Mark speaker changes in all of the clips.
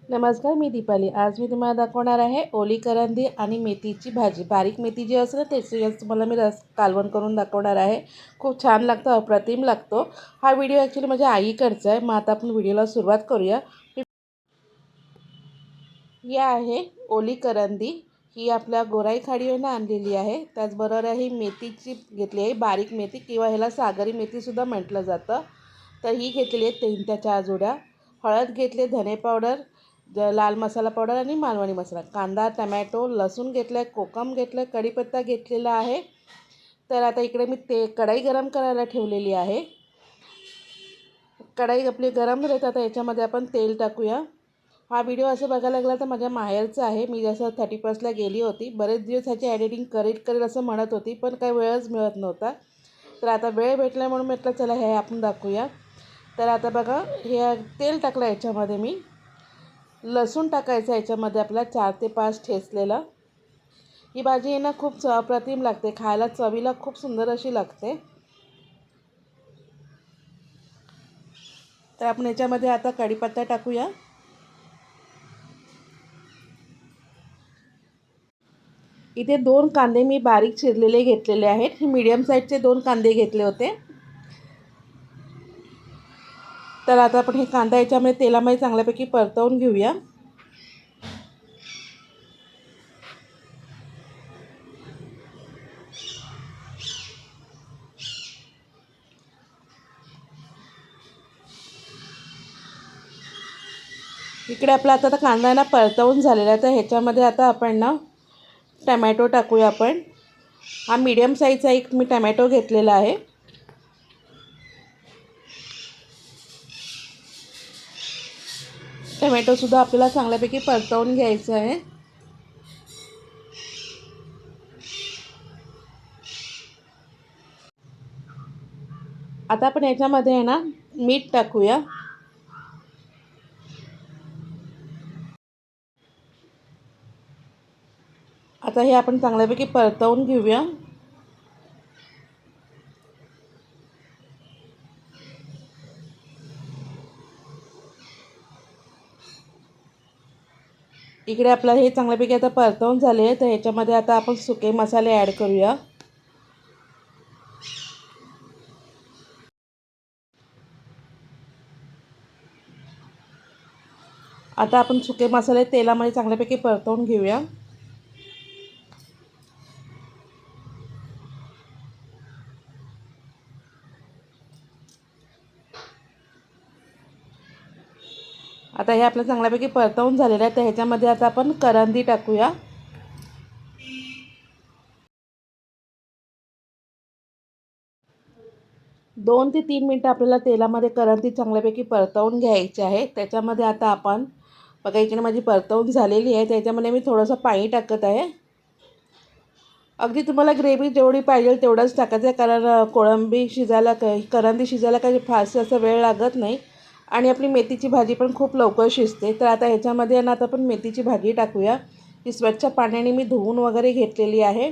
Speaker 1: नमस्कार, मी दीपाली। आज मी तुम्हाला दाखवणार आहे ओली करंदी आणि मेथीची भाजी। बारीक मेथी जी असते ना त्याची आज तुम्हाला मी कालवण करून दाखवणार आहे। खूप छान लागतं, अप्रतिम लागतो। हा व्हिडिओ ॲक्च्युली माझ्या आईकडचा आहे। मग आता आपण व्हिडिओला सुरुवात करूया। ही आहे ओली करंदी। ही आपल्या गोराई खाडीवरून आणलेली आहे। त्याचबरोबर ही मेथीची घेतली आहे, बारीक मेथी किंवा ह्याला सागरी मेथीसुद्धा म्हटलं जातं। तर ही घेतलेली आहे 3 ते 4 जोड्या। हळद घेतले, धने पावडर, लाल मसाला पावडर आणि मालवणी मसाला, कांदा, टमॅटो, लसूण घेतलं आहे, कोकम घेतलं आहे, कढीपत्ता घेतलेला आहे। तर आता इकडे मी कढई गरम करायला ठेवलेली आहे। कढई आपली गरम झाली, आता याच्यामध्ये आपण तेल टाकूया। हा व्हिडिओ असं बघायला लागला तर माझ्या माहेरचा आहे। मी जसं 31ला गेली होती, बरेच दिवस ह्याची एडिटिंग करेल असं म्हणत होती, पण काही वेळच मिळत नव्हता। तर आता वेळ भेटला म्हणून म्हटलं चला हे आपण दाखवूया। तर आता बघा, हे तेल टाकलं, याच्यामध्ये मी लसूण टाकायचं, याच्यामध्ये आपला 4 ते 5 ठेचलेला। ही भाजी आहे ना खूप अप्रतिम लागते, खायला चवीला खूप सुंदर अशी लागते। तर आपण याच्यामध्ये आता कढीपत्ता टाकूया। इथे 2 कांदे मी बारीक चिरलेले घेतलेले आहेत। हे मीडियम साईजचे 2 कांदे घेतले होते। तर आता आपण हे कांदा याच्यामध्ये तेलामध्ये चांगल्यापैकी परतवून घेऊया। इकडे आपला आता कांदा ना परतवून झालेला आहे। तर ह्याच्यामध्ये आता आपण ना टमॅटो टाकूया आपण। हा मीडियम साईजचा एक मी टमॅटो घेतलेला आहे। टमॅटोसुद्धा आपल्याला चांगल्यापैकी परतवून घ्यायचं आहे। आता आपण याच्यामध्ये आहे ना मीठ टाकूया। आता हे आपण चांगल्यापैकी परतवून घेऊया। इकडे आपलं हे चांगल्यापैकी आता परतवून झाले आहे। तर ह्याच्यामध्ये आता आपण सुके मसाले ॲड करूया। आता आपण सुके मसाले तेलामध्ये चांगल्यापैकी परतवून घेऊया। आता हे आपलं चांगल्यापैकी परतवून झालेलं आहे। तर ह्याच्यामध्ये आता आपण करंदी टाकूया। दोन ते 3 मिनटं आपल्याला तेलामध्ये करंदी चांगल्यापैकी परतवून घ्यायची आहे। त्याच्यामध्ये आता आपण बघा, इकडे माझी परतवून झालेली आहे। त्याच्यामध्ये मी थोडंसं पाणी टाकत आहे। अगदी तुम्हाला ग्रेव्ही जेवढी पाहिजे तेवढंच टाकायचं आहे, कारण करंदी शिजायला काही फारसा असा वेळ लागत नाही आणि आपली मेथीची भाजी पण खूप लवकर शिजते। तर आता ह्याच्यामध्ये ना आता आपण मेथीची भाजी टाकूया। ती स्वच्छ पाण्याने मी धुवून वगैरे घेतलेली आहे।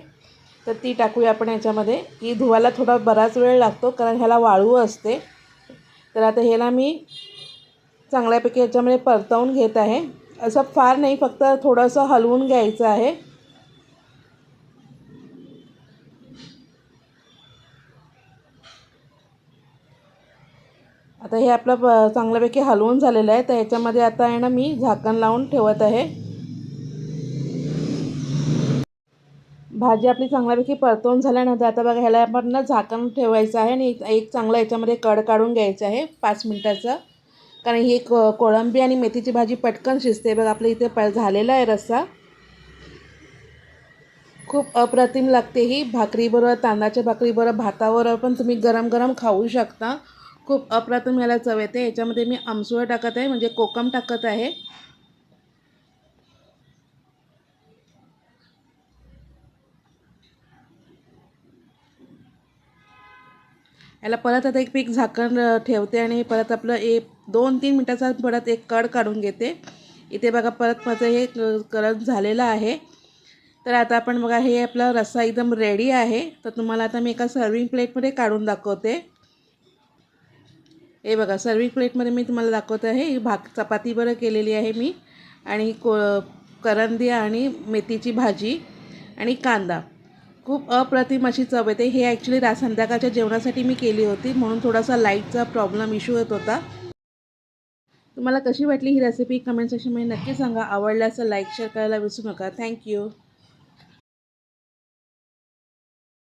Speaker 1: तर ती टाकूया आपण याच्यामध्ये। ही धुवायला थोडा बराच वेळ लागतो, कारण ह्याला वाळू असते। तर आता ह्याला मी चांगल्यापैकी याच्यामध्ये परतवून घेत आहे। असं फार नाही, फक्त थोडंसं हलवून घ्यायचं आहे। आता हे आपलं चांगल्यापैकी हलवून झालेलं आहे। तर ह्याच्यामध्ये आता आहे ना मी झाकण लावून ठेवत आहे। भाजी आपली चांगल्यापैकी परतवून झाल्यानंतर आता बघा, ह्याला आपण ना झाकण ठेवायचं आहे आणि एक चांगला याच्यामध्ये कड काढून घ्यायचं आहे 5 मिनटाचा, कारण ही कोळंबी आणि मेथीची भाजी पटकन शिजते। बघा, आपल्या इथे झालेला आहे रस्सा। खूप अप्रतिम लागते ही। भाकरीबरोबर, तांदळाच्या भाकरीबरोबर, भाताबरोबर पण तुम्ही गरम गरम खाऊ शकता। खूप अप्रतिम याला चव येते। याच्यामध्ये मी आमसूळ टाकत आहे, म्हणजे कोकम टाकत आहे। याला परत आता एक पीक झाकण ठेवते आणि परत आपलं 2-3 मिनटाचा परत एक कड काढून घेते। इथे बघा, परत माझं हे करत झालेलं आहे। तर आता आपण बघा, हे आपला रस्सा एकदम रेडी आहे। तर तुम्हाला आता मी एका सर्विंग प्लेटमध्ये काढून दाखवते। हे बघा, सर्विंग प्लेटमध्ये मी तुम्हाला दाखवत आहे। चपाती बरं केलेली आहे मी, आणि करंदी आणि मेथीची भाजी आणि कांदा. खूप अप्रतिम अशी चव येते. हे ॲक्च्युली संध्याकाळच्या जेवणासाठी मी केली होती, म्हणून थोडासा लाईटचा प्रॉब्लेम इश्यू येत होता. तुम्हाला कशी वाटली ही रेसिपी कमेंट सेक्शनमध्ये नक्की सांगा. आवडल्यास लाईक शेअर करायला विसरू नका. थँक्यू.